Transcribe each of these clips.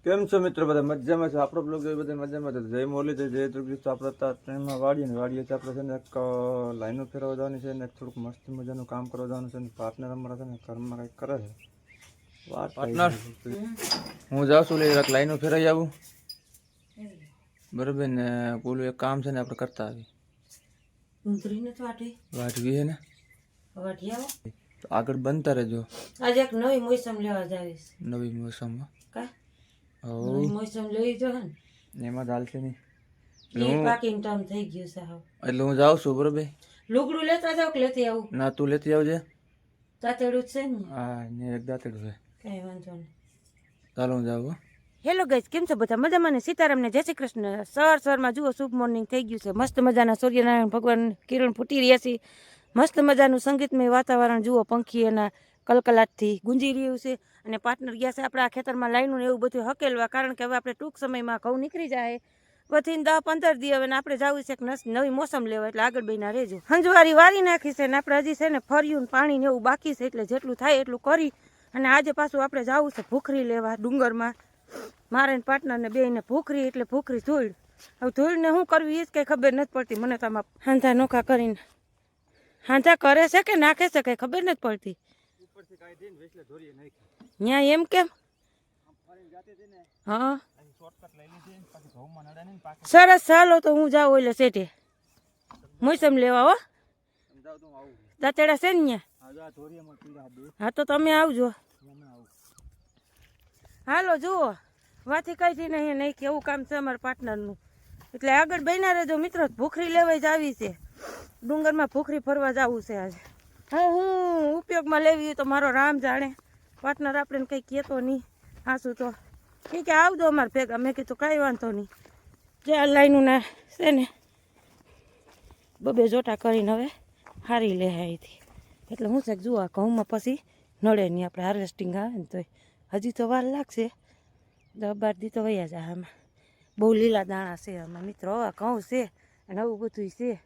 કેમ છો મિત્રો? બધા મજામાં છે? આપણો બ્લોગ જોઈ બધા મજામાં છે. જય મોરલી છે, જય દુર્ગીશ. તો આપણે ટ્રેનમાં વાડીએ ને વાડીએ આપણે છે ને એક લાઈનો ફેરવા જવાની છે ને એક થોડુંક મસ્ત મજાનું કામ કરવા જવાનું છે ને પાર્ટનર અમારા છે ને ઘરમાં કંઈક કરે છે. પાર્ટનર હું જાઉં છું એટલે એક લાઈનો ફેરવી આવું બરાબર ને. પેલું એક કામ છે ને આપણે કરતા આવી વાટવી છે ને તો આગળ બનતા રહેજો. આજે એક નવી મોસમ લેવા જાવીશ. નવી મોસમમાં મોસમ લઈ જો ને એમાં ચાલશે નહીં પાકિંગ ટાઈમ થઈ ગયું છે. એટલે હું જાઉં છું બરોબર. લુગડું લેતા જાવ કે લેતી આવું? ના તું લેતી આવજે. તાતેડું છે ને? હા ને એક દાંતેડું છે. કઈ વાંધો નહીં, ચાલો હું જાઉં. હેલો ગાઈસ, કેમ છો બધા? મજામાં ને? સીતારામને જય શ્રી કૃષ્ણ. સવારમાં જુઓ શુભ મોર્નિંગ થઈ ગયું છે. મસ્ત મજાના સૂર્યનારાયણ ભગવાન કિરણ ફૂટી રહ્યા છે. મસ્ત મજાનું સંગીતમય વાતાવરણ જુઓ, પંખી એના કલકલાટથી ગુંજી રહ્યું છે. અને પાર્ટનર ગયા છે આપણે આ ખેતરમાં લાઈનું એવું બધું હકેલવા, કારણ કે હવે આપણે ટૂંક સમયમાં ઘઉં નીકળી જાય પછી 10-15 દી હવે આપણે જવું છે નવી મોસમ લેવા, એટલે આગળ બહીના રહેજો. હંજવારી વારી નાખી છે ને આપણે હજી છે ને ફર્યું પાણી ને એવું બાકી છે, એટલે જેટલું થાય એટલું કરી અને આજે પાછું આપણે જવું છે ભૂખરી લેવા ડુંગરમાં. મારે પાર્ટનરને બેને ભૂખરી એટલે ભૂખરી ધૂળ. હવે ધૂળને શું કરવી એ જ કંઈ ખબર નથી પડતી મને. તો આમાં હાંધા નોખા કરીને હાંધા કરે છે કે નાખે છે કંઈ ખબર નથી પડતી. ત્યાં એમ કેમ? હા સરસ, ચાલો તો હું જાઉં એટલે સેઠે મોસમ લેવા. હો દાંતેડા છે ને ત્યાં? હા તો તમે આવજો. હાલો જુઓ, વાથી કઈ થી નહીં કેવું કામ છે અમારા પાર્ટનરનું, એટલે આગળ બન્યા રહેજો મિત્રો. ભૂખરી લેવાઈ જ આવી છે ડુંગરમાં, ભૂખરી ફરવા જવું છે આજે. હું ઉપયોગમાં લેવી તો મારો રામ જાણે. પાર્ટનર આપણે કંઈ કહેતો નહીં હાસું તો કે આવજો અમારે ભેગા. મેં કીધું કાંઈ વાંધો નહીં. જે આ લાઈનું ના છે ને બબે જોટા કરીને હવે હારી લે અહીંથી. એટલે હું છે જુઓ ઘઉંમાં પછી નડે નહીં, આપણે હાર્વેસ્ટિંગ આવે ને તો હજી તો વાર લાગશે. 10-12 દી તો વયા જાય. આમાં બહુ લીલા દાણા છે આમાં મિત્રો. હવે ઘઉં છે અને આવું બધું છે.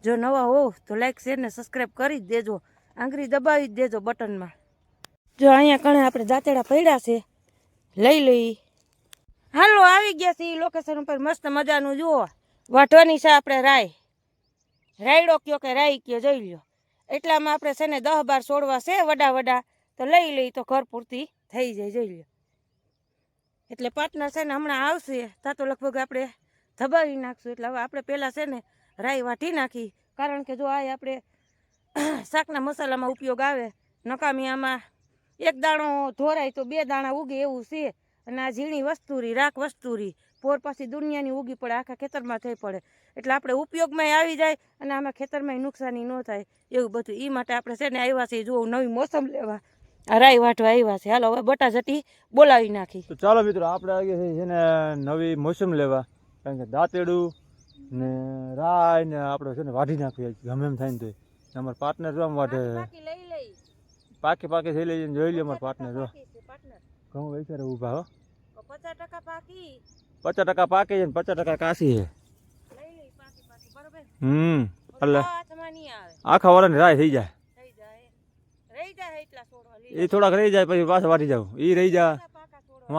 જો નવા હોવ તો લાઈક શેર ને સબસ્ક્રાઈબ કરી જ દેજો, આંગળી દબાવી જ દેજો બટનમાં. જો અહીંયા કણે આપણે દાંતેડા પડ્યા છે, લઈ લઈ. હાલો આવી ગયા છે એ લોકેશન ઉપર. મસ્ત મજાનું જુઓ વાઢવાની છે આપણે રાયડો કયો કે રાઈ કયો જોઈ લ્યો. એટલામાં આપણે છે ને 10-12 છોડવા છે વડા તો લઈ લઈ તો ઘર પૂરતી થઈ જાય જોઈ લ્યો. એટલે પાર્ટનર છે ને હમણાં આવશે તા તો લગભગ આપણે ધબાવી નાખશું. એટલે હવે આપણે પહેલાં છે ને રાઈ વાટી નાખી, કારણ કે જો આ આપણે શાકના મસાલામાં ઉપયોગ આવે. નકામી આમાં એક દાણો ધોરાય તો 2 દાણા ઉગે એવું છે. અને આ ઝીણી વસ્તુરી રાખ વસ્તુરી પોર પાછી દુનિયાની ઉગી પડે, આખા ખેતરમાં થઈ પડે. એટલે આપણે ઉપયોગમાં આવી જાય અને આમાં ખેતરમાં નુકસાની ન થાય એવું બધું. એ માટે આપણે છે ને આવ્યા છે જો નવી મોસમ લેવા, આ રાઈ વાટવા આવ્યા છે. હાલો હવે બટાજટી બોલાવી નાખી. તો ચાલો મિત્રો, આપણે આવી છે ને નવી મોસમ લેવા, કારણ કે દાંતેડું ને રાય ને આપણે છે ને વાઢી નાખીએ ગમે એમ થાય ને. તો અમારા પાર્ટનર જો આમ વાઢે પાકી થઈ લઈ જોઈ લે. અમારા પાર્ટનર જો ઘઉં વૈચારે ઊભા. હો 50% પાકી, 50% પાકી છે ને 50% કાશી છે. એટલે આખા વરણ રાય થઈ જાય. એ થોડાક રહી જાય પછી પાછા વાટી જાવ. એ રહી જાય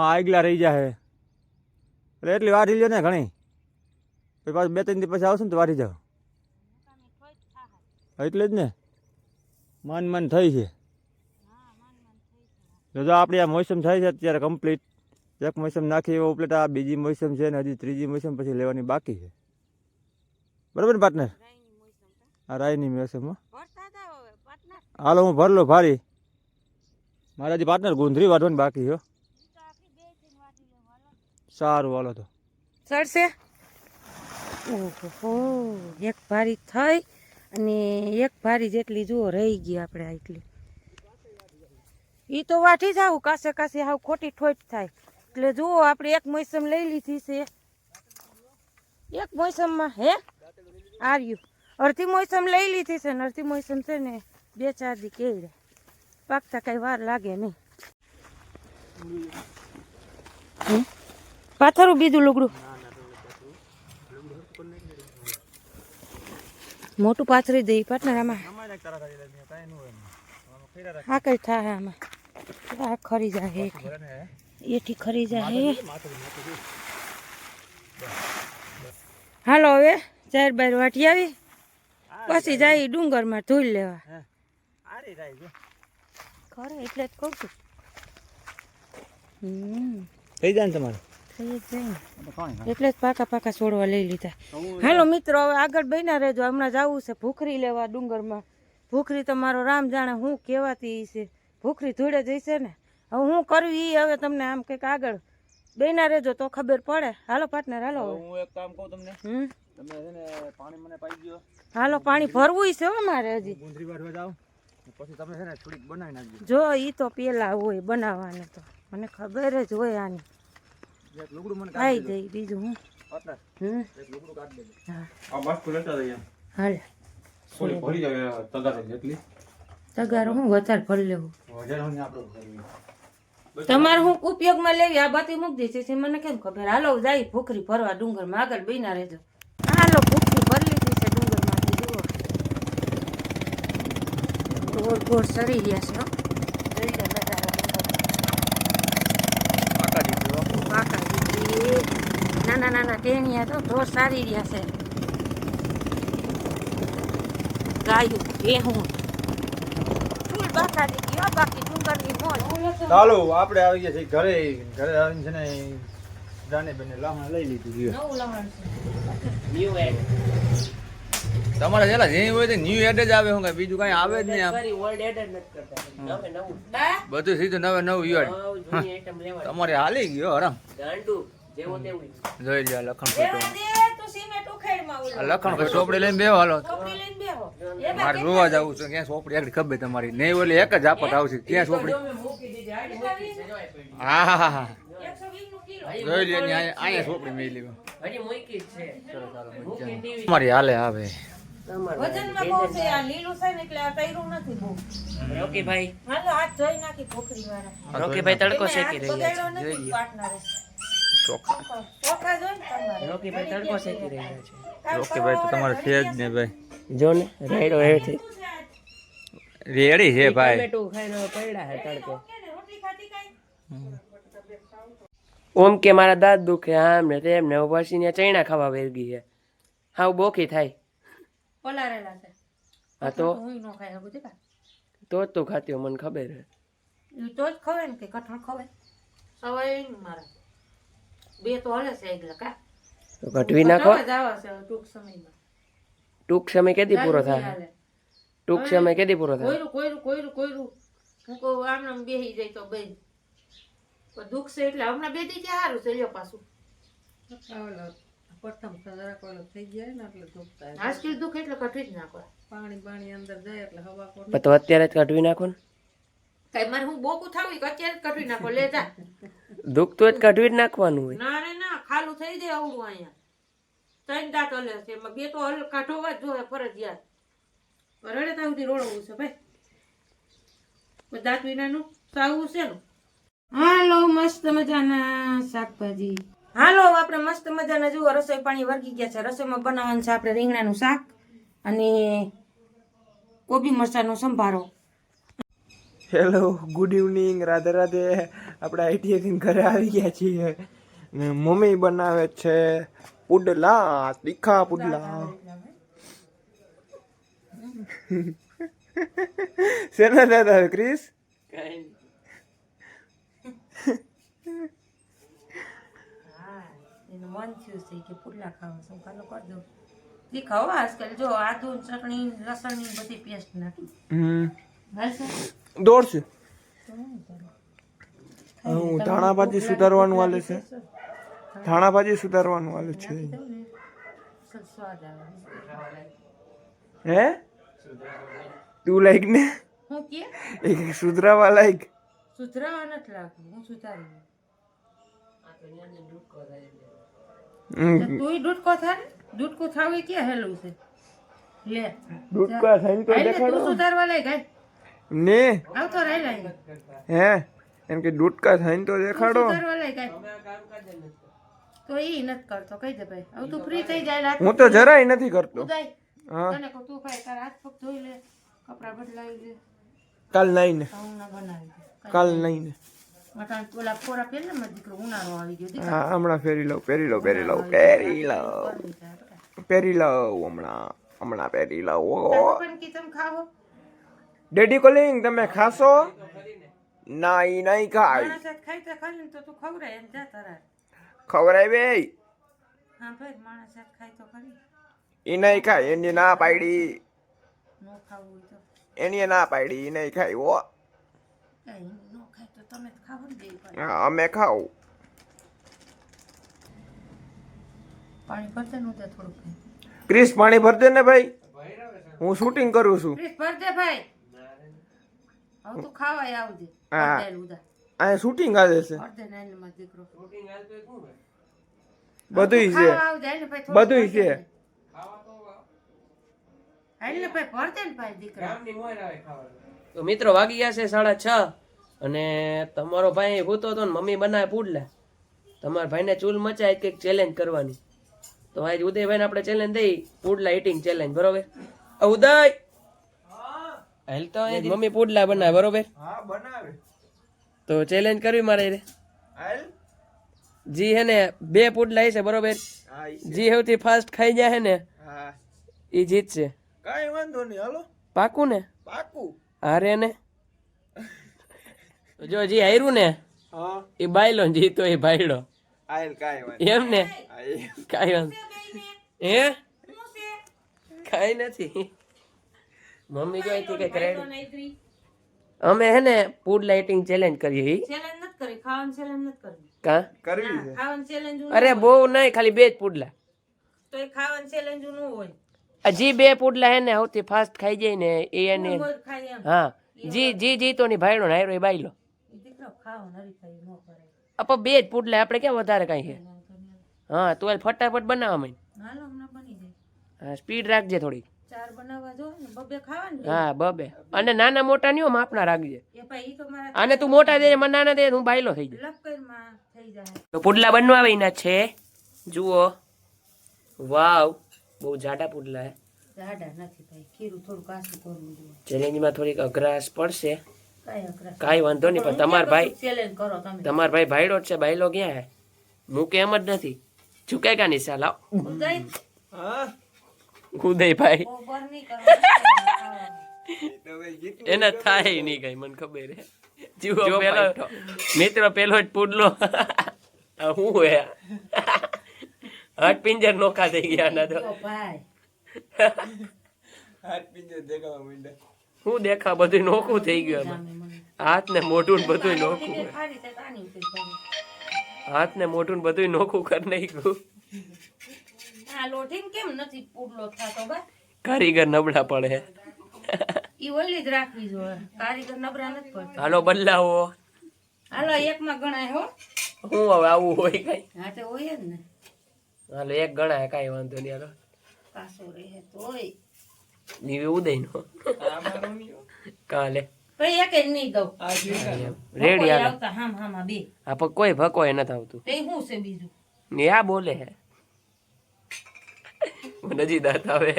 આગલા રહી જાય એટલે એટલી વાટી લ્યો ને ઘણી. પછી પાછું 2-3 દી પછી આવશે ને તો વાટી જાવ. એટલે જ ને મન થઈ છે. જો આપણી આ મોસમ થાય છે અત્યારે કમ્પ્લીટ. એક મોસમ નાખી એવો ઉપલેટ આ બીજી મોસમ છે ને હજી ત્રીજી મોસમ પછી લેવાની બાકી છે. બરાબર ને પાર્ટનર? આ રાયની મોસમ. હાલો હું ભરલો ભારી. મારે હજી પાર્ટનર ગુંદરી વાઢવાની બાકી છે. સારું હાલો તો ચડશે. ઓહો, એક ભારી થઈ અને એક ભારી જેટલી જુઓ રહી ગઈ આપણે આટલી. એ તો વાટી જાવ કાસે હાવ ખોટી ઠોટ થાય. એટલે જુઓ આપણે એક મોસમ લઈ લીધી છે. એક મોસમમાં હે આવ્યું અડધી મોસમ લઈ લીધી છે ને અડધી મોસમ છે ને 2-4 દી કેળે પાકતા કઈ વાર લાગે નહીં. પાથરું બીજું લુગડું મોટું પાથરી દઈ પાર્ટનર આમાં. હા કઈ થાય આમાં ખરી જાય. એથી ખરી જાય. હાલો હવે 4 બાર વાટી આવી પછી જાય ડુંગરમાં ધોઈ લેવા. ખરે એટલે જ કહું છું. થઈ જાય ને તમારે થઈ જ જાય ને એટલે જ પાકા છોડવા લઈ લીધા. હાલો મિત્રો હવે આગળ બન્યા રહેજો. હમણાં જવું છે ભૂખરી લેવા ડુંગરમાં. ભૂખરી તો મારો રામ જાણે હું કહેવાતી છે. ભૂખરી ધોડે જઈશે ને હવે હું કરવી હવે તમને આમ કંઈક આગળ બન્યા રહેજો તો ખબર પડે. હાલો પાર્ટનર હાલો. હું એક કામ કહું તમને તમે છે ને પાણી મને પાઈ દો. હાલો પાણી ભરવું છે હો મારે હજી. ગુંદરી વાળવા જાવ પછી તમે છે ને થોડીક બનાવી નાખજો. જો ઈ તો પેલા હોય બનાવવાનું તો મને ખબર જ હોય આની. એક લુગડું મને ખાઈ જઈ બીજું હું. પાર્ટનર એક લુગડું કાઢી દેજો. હા આ મસ્ત લેતા જઈએ. હાલ થોડી ભરી જાય તગાર જેટલી. તગારો હું વધારે ભરી લેવું. વજન હું આપણે કરવી. તમારે હું ઉપયોગમાં લેવી આ બાતી મૂકી દીધી છે મને કેમ ખબર. હાલો જાય ભૂખરી ભરવા ડુંગરમાં આગળ બન્યા રહેજો. હાલો ભૂખરી ભરી લીધી છે ડુંગરમાંથી જુઓ. ગોળ ગોળ સરી રહ્યા છે હો. જોઈ લો નજારા પાકા દીધી. નાના ટેણિયા તો ઢોર સારી રહ્યા છે. ગાયું ભેહું ફૂલ બાકા દીધી હો. બાકી ડુંગરની મોજ. ચાલો આપણે આવી ગયા છીએ ઘરે. ઘરે આવીને છે ને જાને બેને લાહણ લઈ લીધું છે. નવું લમણ છે. ન્યુ એડ તમારે જેલા જે હોય તે ન્યુ એડ જ આવે. હું કઈ બીજું કઈ આવે જ નહીં. આમ કરી ઓલ્ડ એડ જ નથી કરતા. નવે નવું હા બધું સીધું નવે નવું યુ એડ. નવું જૂની આઈટમ લેવાની. તમારે હાલી ગયો હરામ. ગાંડું જેવો તેવું જોઈ લ્યો લખણ દેવા ફોટો. દે તું સિમેન્ટ ઉખેડમાં ઓલો. લખણ ફોટો ચોપડી લઈને બેહો હાલો. કપડી લઈને બેહો. મારે જોવા જવું છે ક્યાં ચોપડી એકડી ખબર તમારી નહીં ઓલી એક જ આપત આવશે ક્યાં ચોપડી. મૂકી દીધી આડી મૂકી છે જોવાય પડી. હા હા હા 120 નું કિલો. જોઈ લ્યો ને અહીંયા ચોપડી મેલી. હજી મૂકી જ છે મૂકી દેવી તમારી હાલે આવે. તમારું વજનમાં બહુ છે આ લીલું છે ને એટલે આ તૈરું નથી બહુ. રોકી ભાઈ હાલો હાથ ધોઈ નાખી ભૂખરી વાળા. રોકી ભાઈ તડકો એમાં શેકી હાથ રહ્યા બગાડ્યો નથી પાર્ટનરે. ચોખા ચોખા જોઈ ને તમારે. છે રોકી ભાઈ તડકો શેકી રહ્યા છે ઓકે ભાઈ તો તમારે છે જ ને ભાઈ. જો ને રાઈડો હેઠી રેડી છે ભાઈ. ટમેટું ખાઈને પડ્યા હે તડકે રોટલી ખાતી કાંઈ? ઓમ કે મારા દાંત દુખે આમ ને તેમ ને પછી ને ચૈણા ખાવા વેરગી છે હાવ બોકી થાય પલાળેલા છે. હા તો હું નો ખાય આ બધું કા. તો જ તું ખાતી હોય મને ખબર છે ઈ તો જ ખવાય ને કે કઠણ ખવાય. સવાય ને મારા. બે તો હલે છે એકલા કા. તો ઘટવી નાખો કટવા જ આવે છે હવે ટૂંક સમયમાં. ટૂંક સમય કેદી પૂરો દાદી થાય હાલે. ટૂંક સમય કેદી પૂરો થાય કોયરું. હું કહું આમ આમ બેહી જાય તો બેન. પણ દુઃખ છે એટલે હમણાં બે દી સારું છે લ્યો પાછું. આજકાલ દુઃખ એટલે કઠી જ નાખો. પણ તો અત્યારે જ કાઢવી નાખો ને કઈ મારે હું બોકું થાવી કે અત્યારે જ કઠી નાખો લે જા. દુઃખ તો જ કાઢવી જ નાખવાનું હોય ના રે ના ખાલું થઈ જાય આવડું અહીંયા. 3 દાંત હલે છે એમાં 2 તો હલ કાઢવા જ જોઈએ ફરજિયાત. રડે ત્યાં સુધી રોડવું છે ભાઈ. કોઈ દાંત વિનાનું સાવું છે ને. હાલો મસ્ત મજાના શાકભાજી. હાલો આપણે મસ્ત મજાના જુઓ રસોઈ પાણી વર્ગી ગયા છે. રસોઈમાં બનાવવાનું છે આપણે રીંગણાનું શાક અને કોબી મરચાંનો સંભારો. Hello good evening Radhe Radhe. આપણે આઈટીએથી ઘરે આવી ગયા છીએ ને મમ્મી બનાવે છે પુડલા તીખા પુડલા. શેના દાદા ક્રિસ? હા એનું મન થયું છે કે પુડલા ખાવા સંભારો કરી દો. તીખા હો આજકાલ જો આદુ ચટણી લસણની બધી પેસ્ટ નાખી. હાલશે દોડશે. હું ધાણા ભાજી સુધારવાનું હાલે છે. ધાણા ભાજી સુધારવાનું હાલે છે. સ્વાદ આવે. હે તું લાઈક ને હું કે એક સુધરાવા લાઈક. સુધરાવા નથી લાગતું હું સુધારી. તું ડૂટકો થાય ને ડૂટકો થાવ એ ક્યાં હેલું છે લે દૂધકા થઈને તો હાલ ને, દેખાડો તું સુધારવા લઈ ગાય ને. આવતો રહેલા હે એમ કે દૂધકા થઈને તો દેખાડો. સુધારવા લઈ ગાય તો ઈ નથી કરતો કહી દે ભાઈ હવે તું ફ્રી થઈ જાય રાત હું તો જરાય નથી કરતો. ઉદાય હા તને કહું તું ભાઈ તારા હાથ પગ ધોઈ લે કપડા બદલાવી લે કાલ નહીં ને હું ના બનાવી દે કાલ નહીં ને અટાણ ઓલા ફોરા પહેર ને મારો દીકરો ઉનાળો આવી ગયો દીકરો હા હમણાં પહેરી લઉં પહેરી લઉં પહેરી લઉં હમણાં પહેરી લઉં પણ કી તમે ખાવો ડેડી કોલિંગ તમે ખાશો નહીં નહીં ખાય માણસ હાથ ખાઈ તો ખાલી ને તો તું ખવડાય એમ જા તારા ખવડાવે હા ભાઈ માણસ હાથ ખાય તો ખરી એ નહીં ખાય એની ના પાડી નો ખાવું હોય તો એની ના પાડી એ નહીં ખાય ઓ કઈ નો ખાય તો તમે જ ખાવો ને બે હા, અમે ખાવ પાણી ભરતે નું તે થોડું ક્રિસ પાણી ભર દે ને ભાઈ હું શૂટિંગ કરું છું પ્લીઝ ભર દે ભાઈ હવે તું ખાવાય આવજે હા. ભર દે ઉદા આ શૂટિંગ આવે છે ભર દે નાની માં દીકરો બધુંય છે ખાવા આવજે ને ભાઈ થોડું બધુંય ભર દે છે. ને. હાલ ને ભાઈ ભર દે ને ભાઈ દીકરા તો મિત્રો વાગી ગયા છે 6:30 અને તમારો ભાઈ ભૂતો હતો ને મમ્મી બનાવે પુડલા તમારા ભાઈને ચૂલ મચાય કંઈક ચેલેન્જ કરવાની તો આજ ઉદયભાઈને આપણે ચેલેન્જ દઈ પુડલા ઈટિંગ ચેલેન્જ બરોબર ઉદય હાલ તો અહીંયા મમ્મી પુડલા બનાવે બરોબર હા બનાવે તો ચેલેન્જ કરવી મારે રે હાલ જી હે ને 2 પુડલા છે બરોબર હા જી સૌથી ફાસ્ટ ખાઈ જાય હે ને હા એ જીતશે કાઈ વાંધો નહીં હાલો પાકું ને પાકું હારે ને તો જો જી હાર્યું ને હા એ બાયલો ને જીતો એ ભાઈડો આયલ કાઈ વાંધો એમ ને નહીં. કાઈ વાંધો હે કાઈ નથી મમ્મી જોઈ હતી કઈક રેડી અમે હે ને ફૂડ લાઇટિંગ ચેલેન્જ કરીએ ઈ ચેલેન્જ નથી કરી ખાવાનું ચેલેન્જ નથી કરવી કા કરવી છે ખાવાનું ચેલેન્જ અરે બહુ નહીં ખાલી 2 જ પુડલા તો એ ખાવાનું ચેલેન્જ નું હોય જી 2 પુડલા હે ને સૌથી ફાસ્ટ ખાઈ જાય ને એ એને મોર ખાય એમ હા જી જીતો ની ભાઈડો ને હાયરો એ બાયલો એ દીકરો ખાવાનું હરીફાઈ નો કરે આપો 2 જ પુડલા આપણે કેમ વધારે કાઈ છે હા તું હાલ ફટાફટ બનાવવા માંડ હાલો હમણાં બની જાય હા સ્પીડ રાખજે થોડી 4 બનાવવા જો ને બબે ખાવાનું હા બબે અને નાના મોટા નહીં માપના રાખજે એ ભાઈ ઈ તો મારા અને તું મોટા દે મને નાના દે હું બાયલો થઈ જાય લપકરમાં થઈ જાય તો પુડલા બનવા આવીના છે જુઓ વાવ બહુ જાડા પુડલા હે જાડા નથી ભાઈ ખીરું થોડું કાચું કરવું જોઈએ ચેલેન્જમાં થોડીક અઘરાશ પડશે કાંઈ અઘરા કાંઈ વાંધો નહીં પણ તમાર ભાઈ ચેલેન્જ કરો તમે તમાર ભાઈ ભાઈડો જ છે બાયલો ક્યાં હે મૂકે એમ જ નથી ઝુકેગા નહીં સાલ આવ ઉદય હા ઉદયભાઈ ઓવર નહીં કરવાનું તો ભાઈ જીતું એના થાય નહીં કઈ મને ખબર હે જીવો પેલો મિત્ર પેલો જ પુડલો આ હું હે હટ પિંજર નોખા થઈ ગયા ના તો ઓ ભાઈ હાથ પીંજે દેખાવા માંડ્યા હું દેખા બધું નોખું થઈ ગયું એમાં જામે મને હાથ ને મોઢું ને બધું નોખું ટીકે ખારી છે તાની ઉપર કરી હાથ ને મોઢું ને બધું નોખું કરી નાખ્યું આ લોઠીન કેમ નથી પૂડલો થાતો બા કારીગર નબળા પડે ઈ ઓલી જ રાખવી જોઈએ કારીગર નબળા નથી પડતા હાલો બદલાવો હાલો એકમાં ગણાય હો હું હવે આવું હોય કઈ હા તો હોય જ ને હાલો એક ગણાય કઈ વાંધો નહીં હાલો કાસો રહે તો હોય નીવે ઉદય નો કાલે ભાઈ એક જ નહીં દઉં રેડી હાલો આવતા હામ હામાં બે આ પણ કોઈ ભકોય નથી આવતું તે શું છે બીજું ને આ બોલે હે નજી દાંત આવે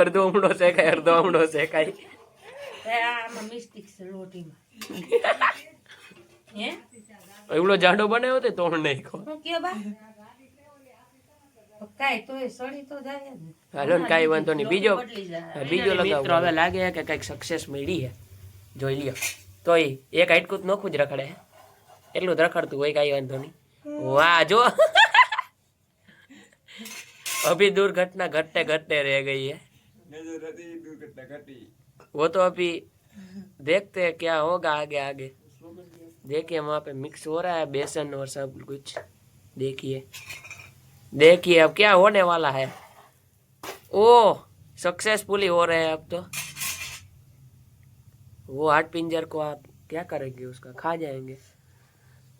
અડધો ઉમડો શેકાય અડધો ઉમડો શેકાય આમાં મિસ્ટેક છે લોટીમાં હે એવડો જાડો બનાવ્યો તે તોડ નાખ્યો હું કે બા કાઈ તો એ સડી તો જાય જ ને હાલો ને કાંઈ વાંધો નહીં બીજો બદલી જાય બીજો મિત્રો હવે લાગે કે કઈક સક્સેસ મળી હે જોઈ લ્યો તોય એક હાઈટકૂત નોખું જ રખડે એટલું જ રખડતું હોય કાંઈ વાંધો નહીં વાહ જો अभी दुर्घटना घटते घटते रह गई है दुर्घटना घटी वो तो अभी देखते हैं क्या होगा आगे आगे देखिए वहाँ पे मिक्स हो रहा है बेसन और सब कुछ देखिए देखिए अब क्या होने वाला है ओह सक्सेसफुली हो रहे हैं अब तो वो हाथ पिंजर को आप क्या करेंगे उसका खा जाएंगे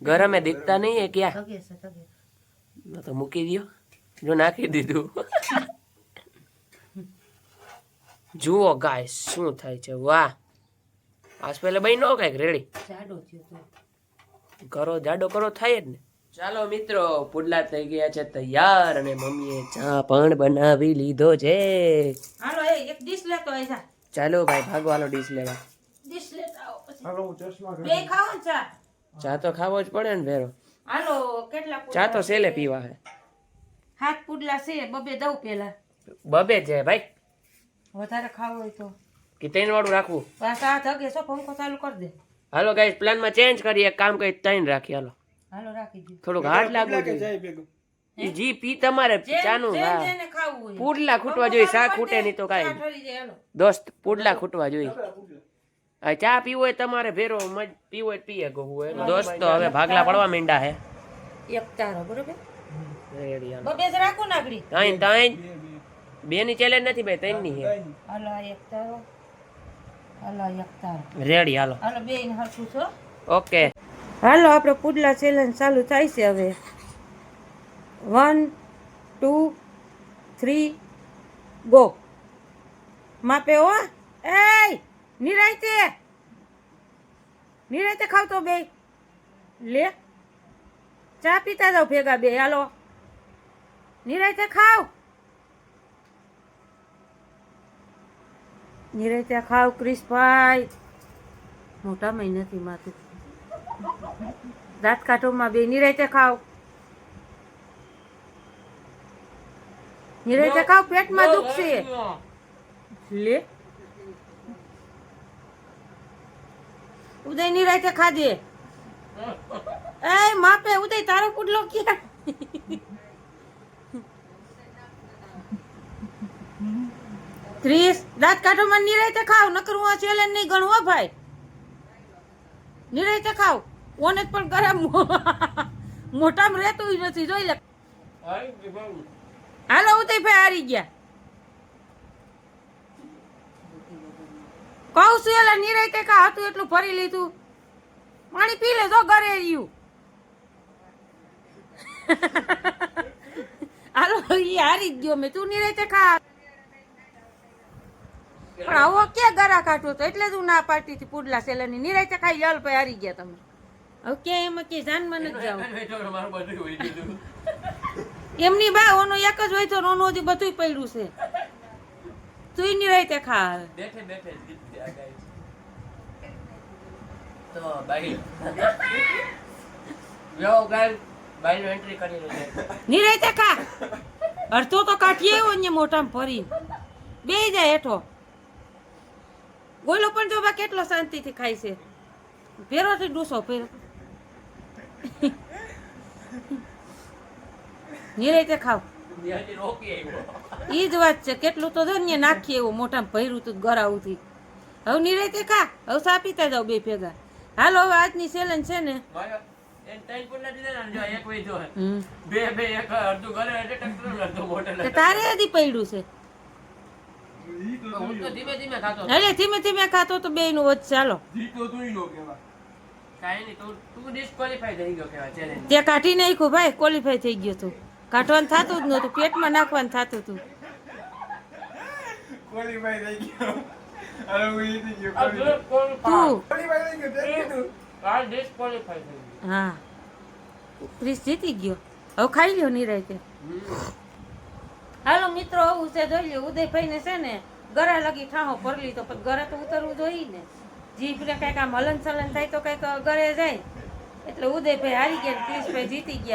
घर में दिखता नहीं है क्या થગે છે થગે मैं तो મૂકી दियो જો નાખી દીધું જુઓ ગાઈસ શું થાય છે વાહ આજ પહેલા બન્યો કઈક રેડી જાડો થયો તો કરો જાડો કરો થાય જ ને ચાલો મિત્રો પુડલા થઈ ગયા છે તૈયાર અને મમ્મીએ ચા પણ બનાવી લીધો છે હાલો એ એક ડીશ લેતો આય જા ચાલો ભાઈ ભાગો હાલો ડીશ લેવા ડીશ લેતા આવો પછી હાલો હું ચશ્મા બે ખાઓ ને ચા. ચા તો ખાવો જ પડે ને ભેરો. હાલો કેટલા ચા તો સેલે પીવા હે. હાથ પુડલા છે બબે દઉં પેલા. બબે છે ભાઈ વધારે ખાવું હોય તો કે 3 વાળું રાખવું. બસ આ ધગે છો પંખો ચાલુ કરી દે. હાલો ગાઈસ પ્લાનમાં ચેન્જ કરીએ એક કામ કરી 3 રાખી હાલો. હાલો રાખી દે. થોડુંક હાર્ડ લાગવું જોઈએ. જાય ભેગું ઈ જી પી તમારે ચાનું હા જેને ખાવું હોય પુડલા ખૂટવા જોઈએ શાક ખૂટે નહીં તો કાંઈ ચા ઠરી જાય હાલો. દોસ્ત પુડલા ખૂટવા જોઈએ. આ ચા પીવો હોય તમારે ભેરો પીવો હોય તો પીએ ગયું હોય દોસ્ત. તો હવે ભાગલા પડવા માંડ્યા હે. એક તારો બરોબર રેડી હાલો. બબે જ રાખો નાગડી. ત્રણ બે ની ચેલેન્જ નથી ભાઈ 3 ની છે. હાલો આ એક તારો હાલો આ એક તારો રેડી હાલો. હાલો બે ને હરખું છો. ઓકે હાલો આપણે પુડલા ચેલેન્જ ચાલુ થાય છે હવે 1 2 3 ગો. માપે હો એ નિરાયતે ખાવ તો બે લે ચા પીતા જાવ ભેગા બે. હાલો નિરાયતે ખાવ નિરાયતે ખાવ ક્રિશભાઈ. મોટા મહિનાથી માથું દાંત કાઢોમાં બે નિરાયતે ખાવ. નિરાયતે ખાવ પેટમાં દુખશે લે. ઉદય નિરાયતે ખાજે. એ માપે ઉદય તારો પુડલો ક્યાં? ક્રિસ દાંત કાઢો માં નિરાયતે ખાવ નકર હું આ ચેલેન્જ નહીં ગણવો ભાઈ. નિરાયતે ખાવ ઓને જ પણ ગરમ મોટામાં રહેતું નથી જોઈ લે. હાલો ઉદયભાઈ હારી ગયા. કહું છું એલા નિરાયતે કા હતું એટલું ભરી લીધું. પાણી પી લે જો ઘરે રહ્યું. હાલો ઈ હારી જ ગયો મેં. તું નિરાયતે ખા. પણ આવો ક્યાં ગરા કાઢો તો એટલે જ હું ના પાડતી હતી પુડલા સેલાની. નિરાયતે ખાઈ જલ ભાઈ હારી ગયા તમે. હવે ક્યાં એમાં કે જાનમાં નથી જાવ એમની બા ઓનો એક જ હોય તો ઓનો હજી બધું પડ્યું છે. તું નિરાયતે ખા. બેઠે બેઠે તો બાઈ યો ગાઈસ બાઈ નો એન્ટ્રી કરી લો. નિરાયતે ખા. અડધો તો કાઢીએ આવ્યો ને મોઢામાં ભરી બે જાય હેઠો. ગોલો પણ જો બા કેટલો શાંતિથી ખાય છે. ભેરોથી ડૂસો ભેરો. નિરાયતે ખાવ. ઈ જ વાત છે. કેટલું તો ધન્ય નાખીએ એવું મોઢામાં ભર્યું તું ગરાઉથી. હવે નિરાયતે ખા. હવે સા પીતા જાવ બે ભેગા. હાલો હવે આજની ચેલેન્જ છે ને તારે હજી પડ્યું છે. અરે ધીમે ધીમે ખાતો તો બે નું વચ્ચે. ચાલો તે કાઢી નાખ્યું ભાઈ. ક્વોલિફાય થઈ ગયો તું. કાઢવાનું થતું જ નતું. પેટમાં નાખવાનું થતું હતું. હા ક્રિસ જીતી ગયો. હવે ખાઈ લ્યો નિરાયતે. હાલો મિત્રો આવું છે જોઈ લ્યો. ઉદયભાઈ ને છે ને ગરા લગી ઠાહો ભરી લીધો પણ ગરા તો ઉતરવું જોઈએ ને. જીભ ને કઈક આમ હલન ચલન થાય તો કઈક ગરે જાય. એટલે ઉદયભાઈ હારી ગયા ક્રિશભાઈ જીતી ગયા.